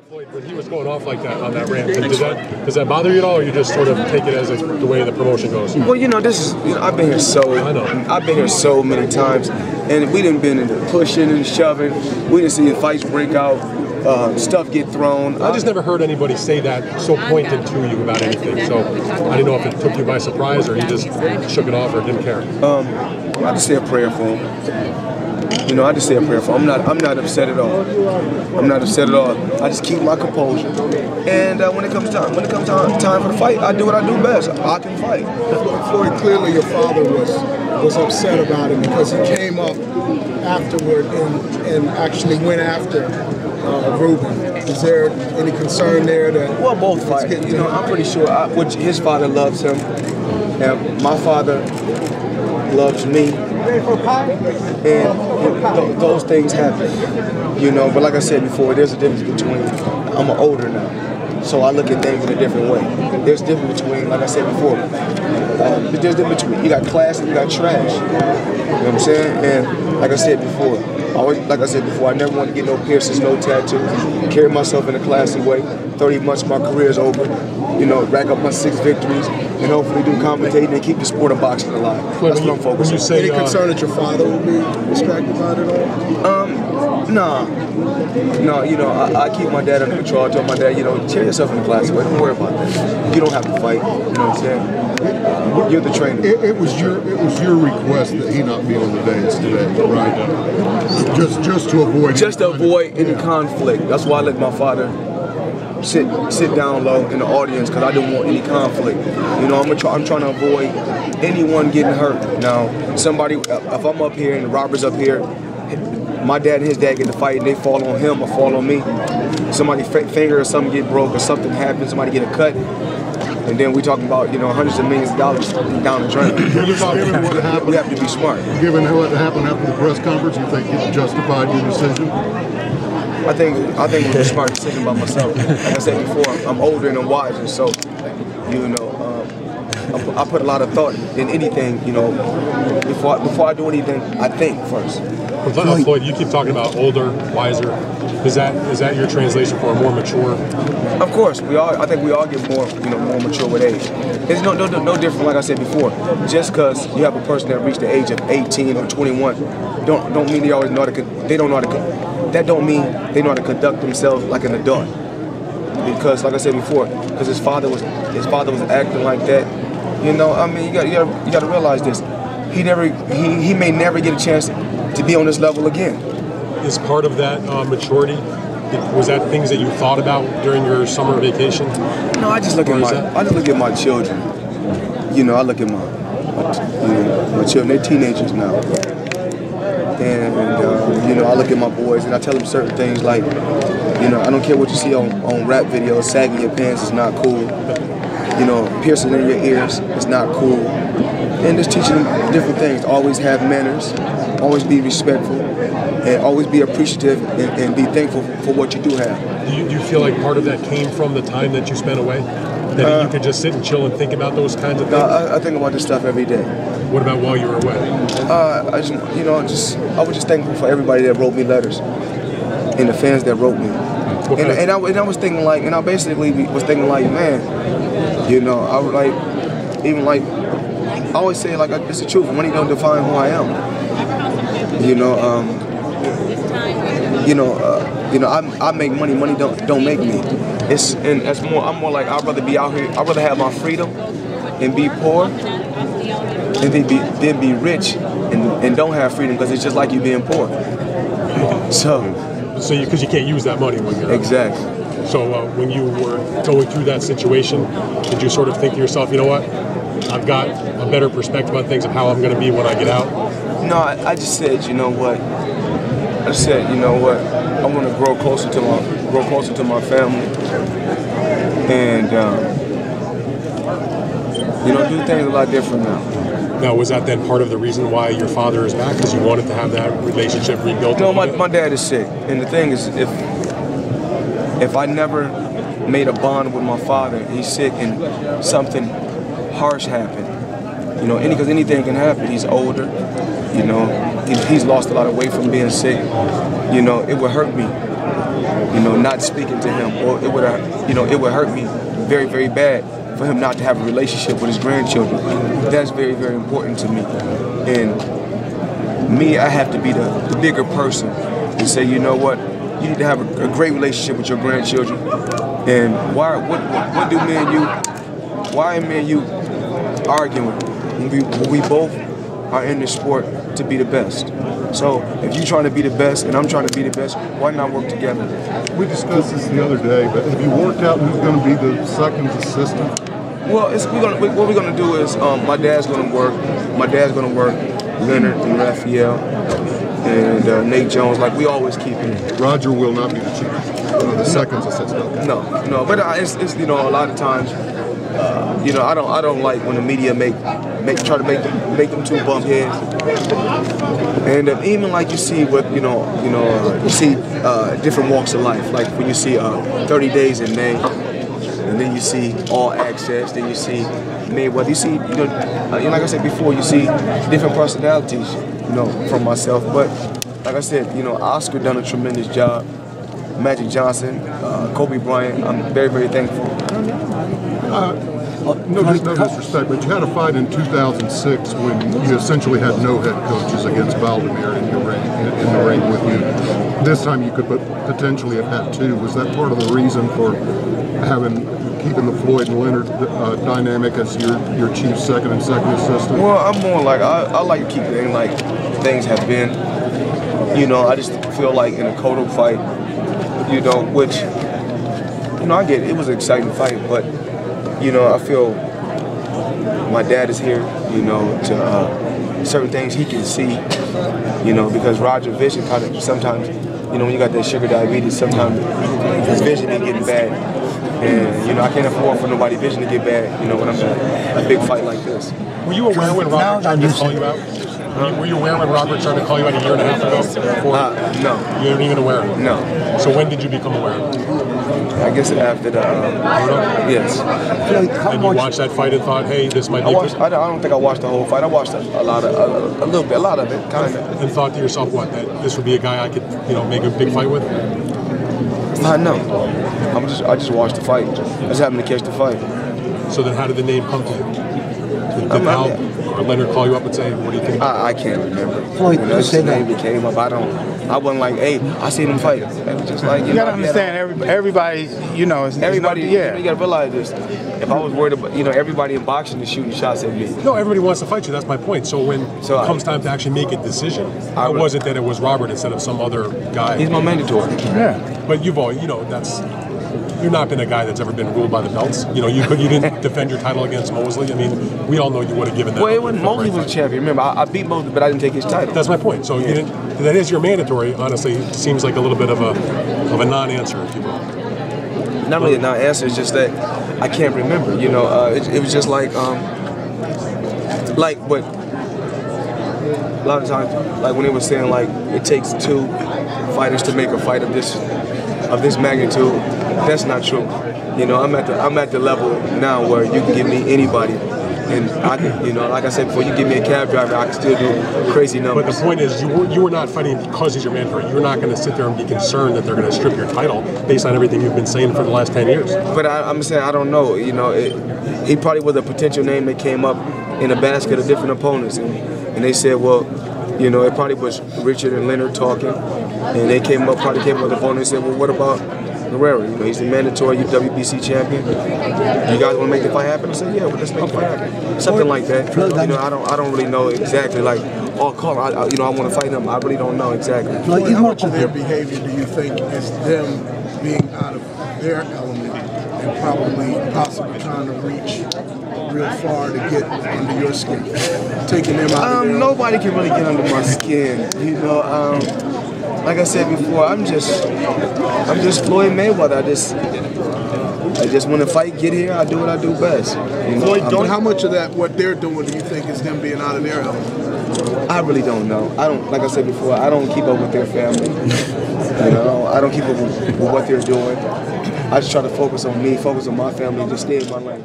Floyd, when he was going off like that on that ramp, does that bother you at all, or you just sort of take it as the way the promotion goes? Well, I've been here I've been here so many times, and we done been into pushing and shoving. We didn't see fights break out, stuff get thrown. I just never heard anybody say that so pointed to you about anything. So I didn't know if it took you by surprise, or he just shook it off, or didn't care. I just say a prayer for him. I just say a prayer for him. I'm not upset at all. I'm not upset at all. I just keep my composure. And when it comes time for the fight, I do what I do best. I can fight. Floyd, clearly your father was upset about it because he came up afterward and actually went after Ruben. Is there any concern there that? Well, both fight. I'm pretty sure his father loves him, and my father loves me. And those things happen, but like I said before, there's a difference between, I'm older now, so I look at things in a different way. There's a difference between, like I said before, there's a difference between, you got class and you got trash, you know what I'm saying? And like I said before, I never want to get no piercings, no tattoos, carry myself in a classy way. 30 months my career is over, rack up my 6 victories, and hopefully do commentating and keep the sport of boxing alive. That's what I'm focused on. Any concern that your father will be distracted by it at all? No, I keep my dad under control. I told my dad, cheer yourself in the classy way, don't worry about that. You don't have to fight, you know what I'm saying? You're the trainer. It was your request that he not be on the dais today, right? Just to avoid any conflict. That's why I let my father sit down low in the audience, because I didn't want any conflict. I'm trying to avoid anyone getting hurt. Now, if I'm up here and Robert's up here, my dad and his dad get to fight and they fall on him or fall on me. Somebody's finger or something get broke or something happens, somebody get a cut. And then we talking about, hundreds of millions of dollars down the drain. We have to be smart. Given what happened after the press conference, you think you justified your decision? I think it was a smart decision by myself. Like I said before, I'm older and I'm wiser, so I put a lot of thought in anything. Before I do anything, I think first. Floyd, you keep talking about older, wiser. Is that your translation for a more mature? Of course, I think we all get more mature with age. It's no different. Like I said before, just because you have a person that reached the age of 18 or 21, don't mean they always know how to. They don't know how to. That don't mean they know how to conduct themselves like an adult. Because, like I said before, because his father was acting like that. You got to realize this. He may never get a chance to be on this level again. Is part of that maturity? Was that things that you thought about during your summer vacation? No, I just look at my children. I look at my children. They're teenagers now. And I look at my boys and I tell them certain things like, I don't care what you see on rap videos, sagging your pants is not cool. Piercing in your ears is not cool. And just teaching them different things. Always have manners, always be respectful, and always be appreciative and be thankful for what you do have. Do you feel like part of that came from the time that you spent away? That you could just sit and chill and think about those kinds of things? I think about this stuff every day. What about while you were away? I was just thankful for everybody that wrote me letters and the fans that wrote me. And I was thinking like, and I basically was thinking like, man, I would I always say like, it's the truth. Money don't define who I am. I make money. Money don't make me. I'm more like, I'd rather be out here. I'd rather have my freedom and be poor, and then be rich and don't have freedom, because it's just like you being poor. Because you can't use that money when you're exactly. So when you were going through that situation, did you sort of think to yourself, you know what, I've got a better perspective on things of how I'm going to be when I get out? No, I just said, you know what? I want to grow closer to my family, and do things a lot different now. Now, was that then part of the reason why your father is back? Because you wanted to have that relationship rebuilt? No, my dad is sick, and the thing is, if I never made a bond with my father, he's sick, and something harsh happened. Because anything can happen. He's older. He's lost a lot of weight from being sick. It would hurt me. not speaking to him, or it would, it would hurt me very, very bad for him not to have a relationship with his grandchildren. That's very, very important to me. And me, I have to be the bigger person and say, you know what, you need to have a great relationship with your grandchildren. And what do me and you, why are me and you arguing when we both are in this sport to be the best? So if you're trying to be the best and I'm trying to be the best, why not work together? We discussed this the other day, but have you worked out who's going to be the second assistant? Well, what we're going to do is my dad's going to work. My dad's going to work Leonard and Raphael and Nate Jones, like we always keep it. Roger will not be the chief, the second assistant. No, but it's a lot of times, I don't like when the media try to make them two bump heads, and even like you see what you see different walks of life, like when you see 30 Days in May, and then you see All Access, then you see Mayweather, you see like I said before, you see different personalities, from myself. But like I said, Oscar done a tremendous job. Magic Johnson, Kobe Bryant, I'm very, very thankful. No disrespect, but you had a fight in 2006 when you essentially had no head coaches against Valdemir in the ring with you. This time you could potentially have had two. Was that part of the reason for keeping the Floyd and Leonard dynamic as your chief second and second assistant? Well, I'm more like I like to keep things like things have been. I just feel like in a Cotto fight, which I get it was an exciting fight, but I feel my dad is here, to certain things he can see, because Roger vision kind of sometimes, when you got that sugar diabetes, sometimes his vision ain't getting bad. And, I can't afford for nobody's vision to get bad, when I'm at a big fight like this. Were you aware when Robert tried to call you out? Were you aware when Robert tried to call you out a year and a half ago? No. You weren't even aware? No. So when did you become aware? I guess after the, yes. And you watched that fight and thought, hey, this might be good? I don't think I watched the whole fight. I watched a lot of it, kind of. And thought to yourself, what, that this would be a guy I could, make a big fight with? No. I just watched the fight. I just happened to catch the fight. So then how did the name come to you? Did Al or Leonard call you up and say, what do you think? I can't remember. Floyd, the name became up. I wasn't like, hey, I seen him fight. It was just like, you gotta understand, everybody, everybody, you gotta realize this. If I was worried about, everybody in boxing is shooting shots at me. No, everybody wants to fight you. That's my point. So when it comes time to actually make a decision, it wasn't that it was Robert instead of some other guy. He's my mandatory. Yeah. But you've always, you've not been a guy that's ever been ruled by the belts. You didn't defend your title against Mosley. I mean, we all know you would have given that. Well, Mosley was a champion. Remember, I beat Mosley, but I didn't take his title. That's my point. So you didn't. That is your mandatory. Honestly, it seems like a little bit of a non-answer, if you will. Not really a non-answer. It's just that I can't remember. It was just like what a lot of times, like when they were saying like it takes two fighters to make a fight of this magnitude. That's not true. I'm at the level now where you can give me anybody, and I can, like I said before, you give me a cab driver, I can still do crazy numbers. But the point is, you were not fighting because he's your mandatory. You're not going to sit there and be concerned that they're going to strip your title based on everything you've been saying for the last 10 years. But I'm saying I don't know. He probably was a potential name that came up in a basket of different opponents, and they said, well, it probably was Richard and Leonard talking, and they probably came up with the opponent and said, well, what about Guerrero? He's the mandatory WBC champion. You guys want to make the fight happen? I said, yeah, well, let's make the fight happen. Something like that. I don't really know exactly. Like, call. I want to fight them. I really don't know exactly. How much of their behavior do you think is them being out of their element and possibly trying to reach real far to get under your skin, taking them out? Nobody can really get under my skin. Like I said before, I'm just Floyd Mayweather. I just when the fight get here, I do what I do best. Floyd, how much of that, what they're doing, do you think is them being out of their element? I really don't know. Like I said before, I don't keep up with their family. I don't keep up with what they're doing. I just try to focus on me, focus on my family, and just stay in my lane.